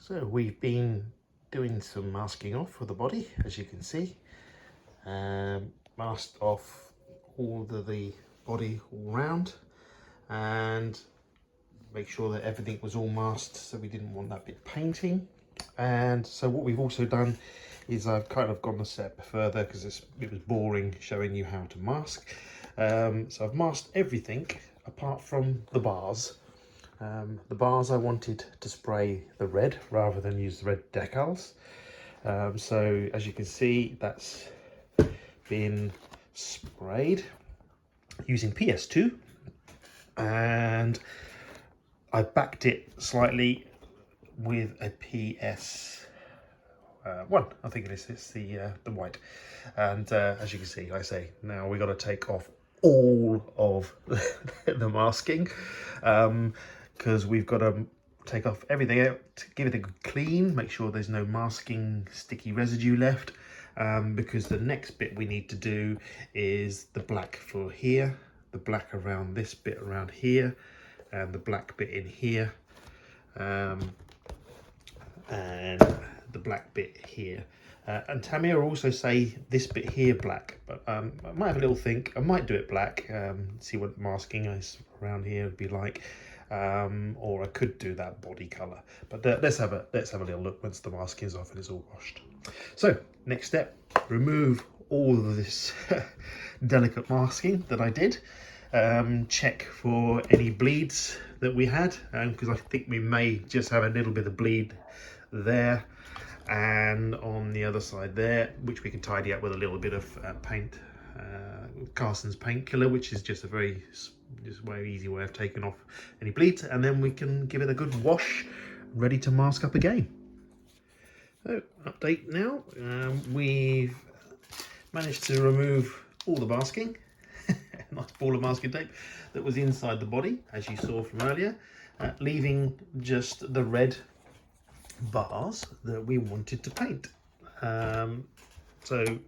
So we've been doing some masking off for the body, as you can see. Masked off all the body all round and make sure that everything was all masked, so we didn't want that bit painting. And so what we've also done is I've kind of gone a step further because it was boring showing you how to mask. So I've masked everything apart from the bars. The bars I wanted to spray the red rather than use the red decals. So as you can see, that's been sprayed using PS2, and I backed it slightly with a PS1, I think it is. It's the white. And as you can see, like I say, now we got to take off all of the masking, because we've got to take off everything out, give it a good clean, make sure there's no masking sticky residue left, because the next bit we need to do is the black for here, the black around this bit around here, and the black bit in here, and the black bit here. And Tamiya also say this bit here black, but I might have a little think. I might do it black, see what masking is around here would be like, or I could do that body color. But let's have a little look once the masking is off and it's all washed. So next step, remove all of this delicate masking that I did. Check for any bleeds that we had, because I think we may just have a little bit of bleed there and on the other side there, which we can tidy up with a little bit of paint, Carson's painkiller, which is just a very easy way of taking off any bleeds, and then we can give it a good wash, ready to mask up again. So update now, we've managed to remove all the masking, nice ball of masking tape that was inside the body, as you saw from earlier, leaving just the red bars that we wanted to paint. So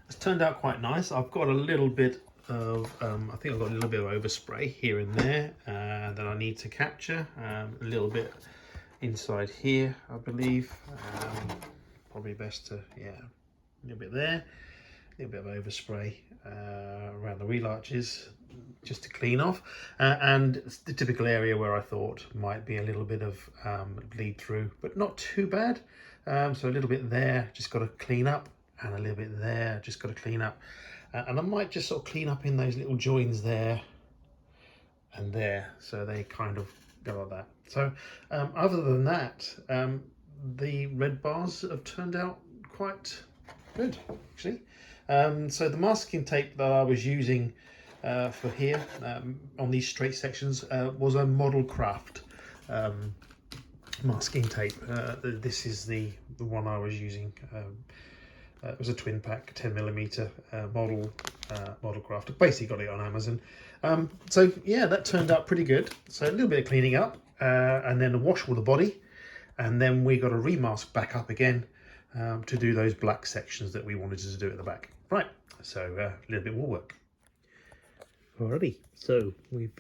it's turned out quite nice. I've got a little bit of I think I've got a little bit of overspray here and there that I need to capture, a little bit inside here I believe, probably best to, yeah, a little bit there, a little bit of overspray around the wheel arches just to clean off, and it's the typical area where I thought might be a little bit of bleed through, but not too bad. So a little bit there, just got to clean up, and a little bit there, just got to clean up, and I might just sort of clean up in those little joins there and there, so they kind of go like that. So other than that, the red bars have turned out quite good actually. So the masking tape that I was using for here on these straight sections was a Model Craft masking tape. This is the one I was using. It was a twin pack 10mm Model Craft. Basically got it on Amazon. So yeah, that turned out pretty good. So a little bit of cleaning up, and then a wash with the body, and then we got to remask back up again to do those black sections that we wanted to do at the back. Right, so a little bit more work. Alrighty, so we've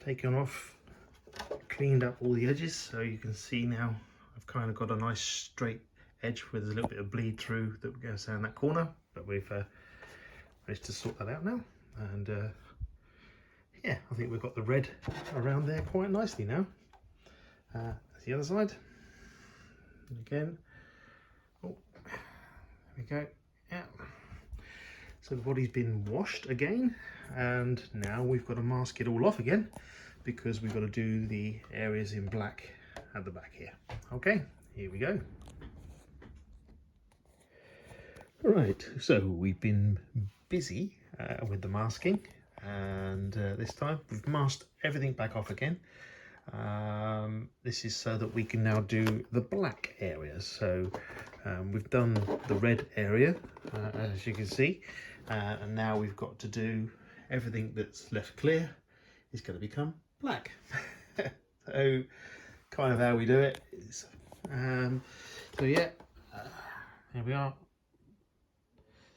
taken off, cleaned up all the edges, so you can see now I've kind of got a nice straight edge with a little bit of bleed through that goes down that corner, but we've managed to sort that out now, and yeah, I think we've got the red around there quite nicely now. That's the other side. Again, oh, there we go. Yeah, so the body's been washed again, and now we've got to mask it all off again because we've got to do the areas in black at the back here. Okay, here we go. Right, so we've been busy with the masking, and this time we've masked everything back off again. This is so that we can now do the black areas. So we've done the red area, as you can see, and now we've got to do everything that's left clear is going to become black. So kind of how we do it is, so yeah, here we are.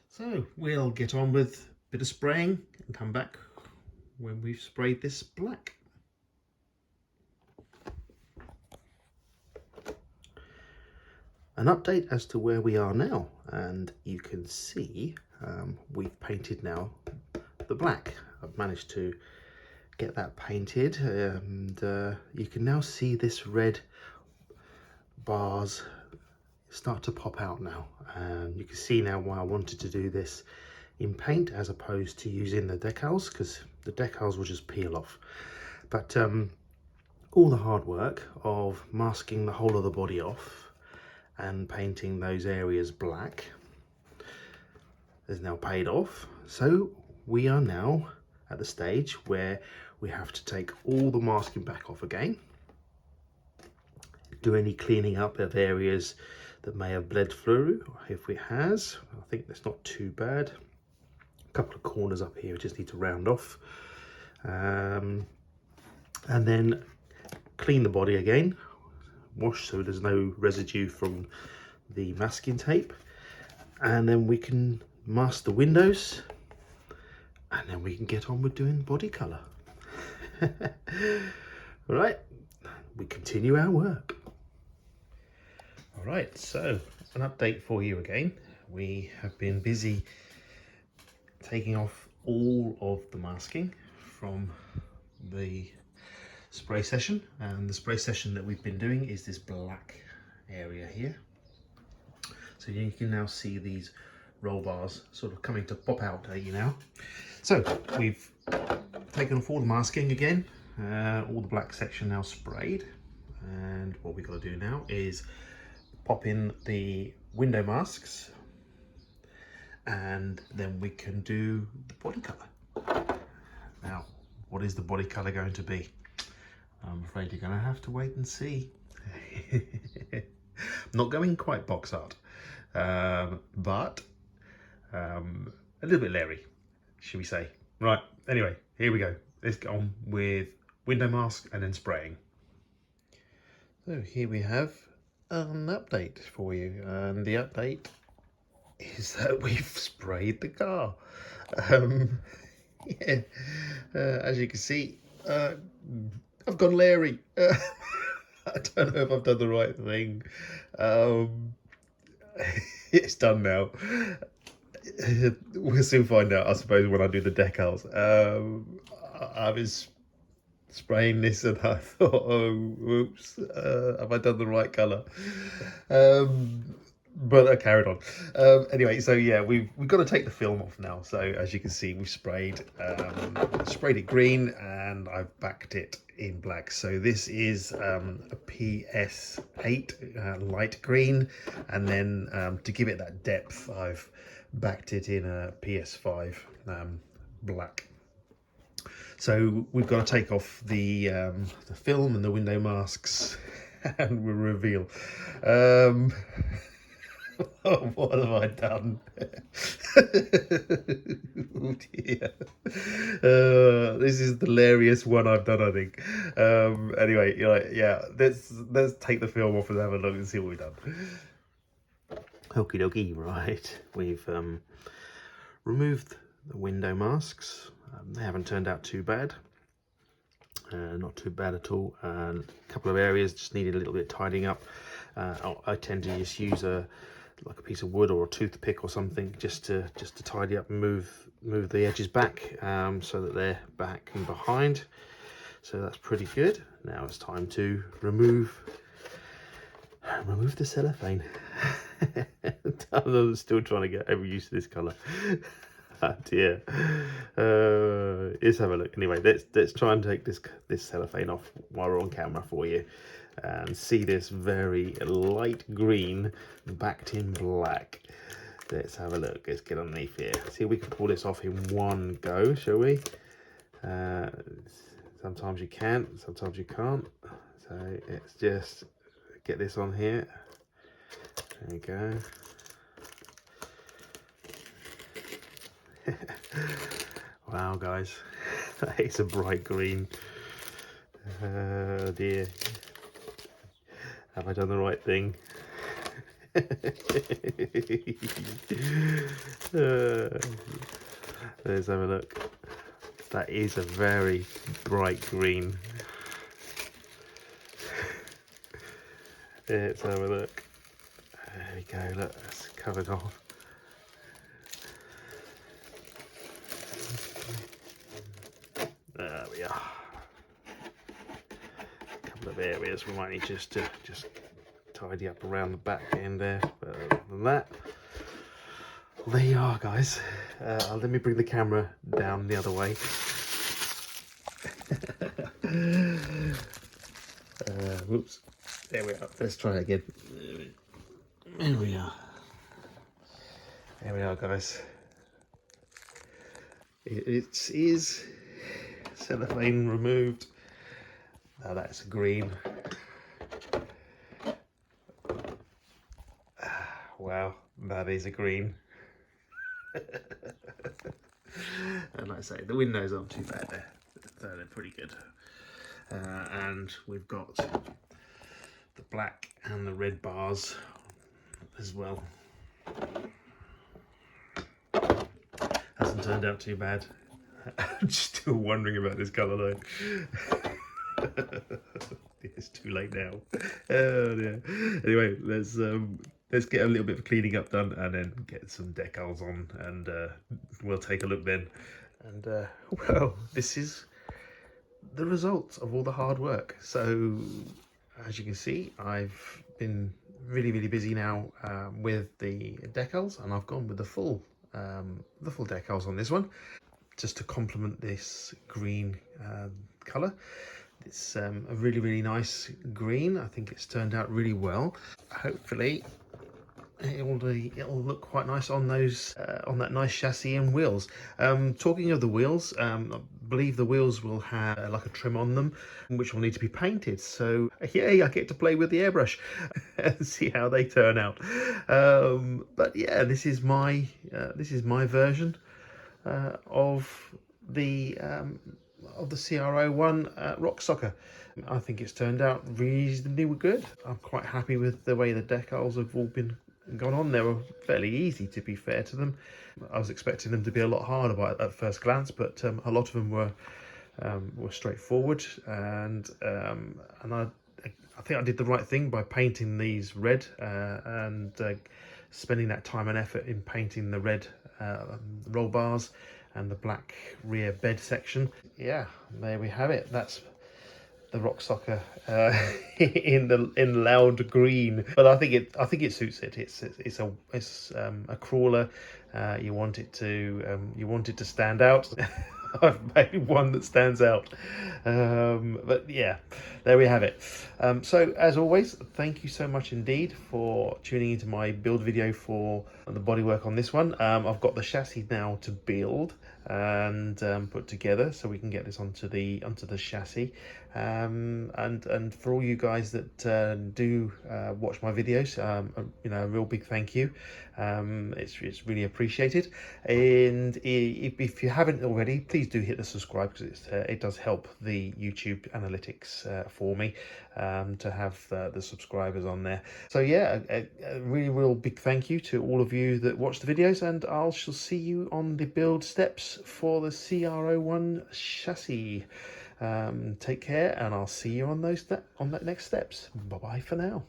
So we'll get on with a bit of spraying and come back when we've sprayed this black. an update as to where we are now, and you can see we've painted now the black. I've managed to get that painted, and you can now see this red bars start to pop out now, and you can see now why I wanted to do this in paint as opposed to using the decals, because the decals will just peel off. But all the hard work of masking the whole of the body off and painting those areas black has now paid off. So we are now at the stage where we have to take all the masking back off again, do any cleaning up of areas that may have bled through. If it has, I think that's not too bad. A couple of corners up here we just need to round off, and then clean the body again, wash so there's no residue from the masking tape, and then we can mask the windows, and then we can get on with doing body colour. Right, we continue our work. All right, so an update for you again. We have been busy taking off all of the masking from the spray session, and the spray session that we've been doing is this black area here. So you can now see these roll bars sort of coming to pop out at you now. So we've taken off all the masking again, all the black section now sprayed, and what we've got to do now is pop in the window masks, and then we can do the body colour. Now, what is the body colour going to be? I'm afraid you're going to have to wait and see. I'm not going quite box art, but a little bit Larry, should we say. Right, anyway, here we go. Let's get on with window mask and then spraying. So here we have an update for you, and the update is that we've sprayed the car. Yeah, as you can see, I've gone Larry. I don't know if I've done the right thing. It's done now. We'll soon find out, I suppose, when I do the decals. I was spraying this and I thought, oh, whoops, have I done the right colour? But I carried on. Anyway, so yeah, we've got to take the film off now. So as you can see, we've sprayed it green, and I've backed it in black. So this is a PS8 light green, and then to give it that depth, I've backed it in a PS5 black. So we've got to take off the film and the window masks, and we'll reveal. Oh, what have I done? Oh dear. This is the hilarious one I've done, I think. Anyway, yeah, let's take the film off and have a look and see what we've done. Okie dokie, right. We've removed the window masks. They haven't turned out too bad. Not too bad at all. A couple of areas just needed a little bit of tidying up. I tend to just use like a piece of wood or a toothpick or something just to tidy up and move the edges back, so that they're back and behind. So that's pretty good. Now it's time to remove the cellophane. I'm still trying to get used to this colour. Oh dear. Let's have a look. Anyway, let's try and take this cellophane off while we're on camera for you, and see this very light green backed in black. Let's have a look. Let's get underneath here. See if we can pull this off in one go, shall we? Sometimes you can, sometimes you can't. So let's just get this on here. There we go. Wow, guys, that is a bright green. Oh dear. Have I done the right thing? Let's have a look. That is a very bright green. Let's have a look. we go, look, that's covered off. There we are. A couple of areas we might need just to tidy up around the back end there, but other than that, well, there you are, guys. Let me bring the camera down the other way. Whoops, there we are. Let's try again. There we are. There we are, guys. It is cellophane removed. Now that's green. Wow, that is a green. And like I say, the windows aren't too bad there. They're pretty good. And we've got the black and the red bars as well. Hasn't turned out too bad. I'm still wondering about this colour though. It's too late now. Oh dear. Anyway, let's get a little bit of cleaning up done and then get some decals on, and we'll take a look then. And well, this is the result of all the hard work. So as you can see, I've been really busy now with the decals, and I've gone with the full decals on this one, just to complement this green colour. It's a really nice green. I think it's turned out really well. Hopefully it'll look quite nice on those on that nice chassis and wheels. Talking of the wheels, I believe the wheels will have like a trim on them, which will need to be painted. So yay, I get to play with the airbrush and see how they turn out. But yeah, this is my version of the CR-01 Rock Socker. I think it's turned out reasonably good. I'm quite happy with the way the decals have all been gone on. They were fairly easy, to be fair to them. I was expecting them to be a lot harder at first glance, but a lot of them were straightforward, and I think I did the right thing by painting these red and spending that time and effort in painting the red roll bars and the black rear bed section. Yeah, there we have it. That's the Rock Socker in loud green, but I think it suits it. It's a crawler. You want it to stand out. I've made one that stands out. But yeah, there we have it. So as always, thank you so much indeed for tuning into my build video for the bodywork on this one. I've got the chassis now to build and put together, so we can get this onto the chassis. And for all you guys that do watch my videos, you know, a real big thank you. It's really appreciated. And if you haven't already, please do hit the subscribe, because it does help the YouTube analytics for me to have the subscribers on there. So yeah, a really real big thank you to all of you that watch the videos, and I shall see you on the build steps for the CR-01 chassis. Take care, and I'll see you on that next steps. Bye bye for now.